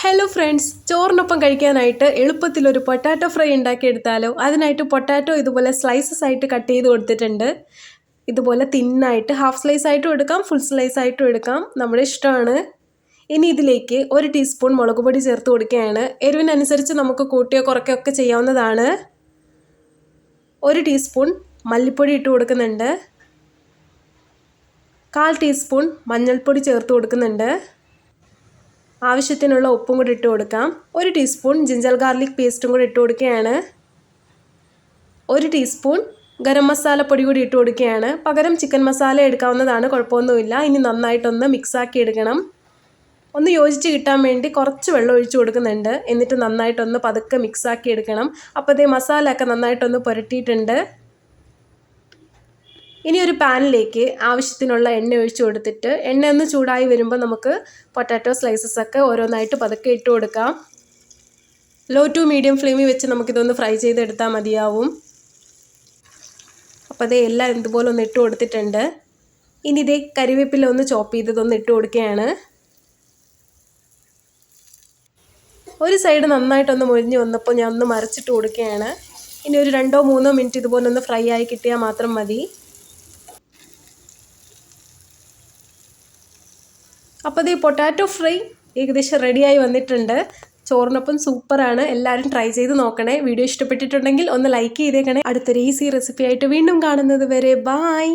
Hello friends, ചോറിനൊപ്പം കഴിക്കാനായിട്ട് എളുപ്പത്തിലൊരു potato fry ഉണ്ടാക്കിയെടുത്താലോ. അതിനായിട്ട് potato ഇതുപോലെ സ്ലൈസസ് ആയിട്ട് കട്ട് ചെയ്ത് കൊടുത്തിട്ടുണ്ട്. ഇതുപോലെ തിന്നായിട്ട് ഹാഫ് സ്ലൈസ് ആയിട്ടും എടുക്കാം, ഫുൾ സ്ലൈസ് ആയിട്ടും എടുക്കാം, നമ്മുടെ ഇഷ്ടമാണ്. ഇനി ഇതിലേക്ക് 1 ടീസ്പൂൺ മുളക് പൊടി ചേർത്ത് കൊടുക്കുകയാണ്. എരിവിനനുസരിച്ച് നമുക്ക് കൂട്ടിയോ കുറയ്ക്കുകയൊക്കെ ചെയ്യാവുന്നതാണ്. 1 ടീസ്പൂൺ മല്ലിപ്പൊടി ഇട്ട് കൊടുക്കുന്നുണ്ട്. 1/4 ടീസ്പൂൺ മഞ്ഞൾപ്പൊടി ചേർത്ത് കൊടുക്കുന്നുണ്ട്. ആവശ്യത്തിനുള്ള ഉപ്പും കൂടി ഇട്ട് കൊടുക്കാം. 1 ടീസ്പൂൺ ജിഞ്ചർ ഗാർലിക് പേസ്റ്റും കൂടി ഇട്ട് കൊടുക്കുകയാണ്. 1 ടീസ്പൂൺ ഗരം മസാലപ്പൊടി കൂടി ഇട്ട് കൊടുക്കുകയാണ്. പകരം ചിക്കൻ മസാല എടുക്കാവുന്നതാണ്, കുഴപ്പമൊന്നുമില്ല. ഇനി നന്നായിട്ടൊന്ന് മിക്സാക്കി എടുക്കണം. ഒന്ന് യോജിച്ച് കിട്ടാൻ വേണ്ടി കുറച്ച് വെള്ളം ഒഴിച്ച് കൊടുക്കുന്നുണ്ട്. എന്നിട്ട് നന്നായിട്ടൊന്ന് പതുക്കെ മിക്സാക്കി എടുക്കണം. അപ്പോൾ ഇതേ മസാല ഒക്കെ നന്നായിട്ടൊന്ന് പുരട്ടിയിട്ടുണ്ട്. ഇനി ഒരു പാനിലേക്ക് ആവശ്യത്തിനുള്ള എണ്ണ ഒഴിച്ച് കൊടുത്തിട്ട് എണ്ണ ഒന്ന് ചൂടായി വരുമ്പോൾ നമുക്ക് പൊട്ടാറ്റോ സ്ലൈസസ് ഒക്കെ ഓരോന്നായിട്ട് പതുക്കെ ഇട്ട് കൊടുക്കാം. ലോ ടു മീഡിയം ഫ്ലെയിമിൽ വെച്ച് നമുക്കിതൊന്ന് ഫ്രൈ ചെയ്തെടുത്താൽ മതിയാവും. അപ്പോൾ അതേ എല്ലാം ഇതുപോലെ ഒന്ന് ഇട്ട് കൊടുത്തിട്ടുണ്ട്. ഇനി ഇതേ കരിവേപ്പില ഒന്ന് ചോപ്പ് ചെയ്തതൊന്ന് ഇട്ട് കൊടുക്കുകയാണ്. ഒരു സൈഡ് നന്നായിട്ടൊന്ന് മൊരിഞ്ഞ് വന്നപ്പോൾ ഞാൻ ഒന്ന് മറിച്ചിട്ട് കൊടുക്കുകയാണ്. ഇനി ഒരു 2-3 മിനിറ്റ് ഇതുപോലെ ഒന്ന് ഫ്രൈ ആയി കിട്ടിയാൽ മാത്രം മതി. അപ്പോൾ ഈ പൊട്ടാറ്റോ ഫ്രൈ ഏകദേശം റെഡിയായി വന്നിട്ടുണ്ട്. ചോറിനൊപ്പം സൂപ്പറാണ്. എല്ലാവരും ട്രൈ ചെയ്ത് നോക്കണേ. വീഡിയോ ഇഷ്ടപ്പെട്ടിട്ടുണ്ടെങ്കിൽ ഒന്ന് ലൈക്ക് ചെയ്തേക്കണേ. അടുത്തൊരു ഈസി റെസിപ്പി ആയിട്ട് വീണ്ടും കാണുന്നത് വരെ ബായ്.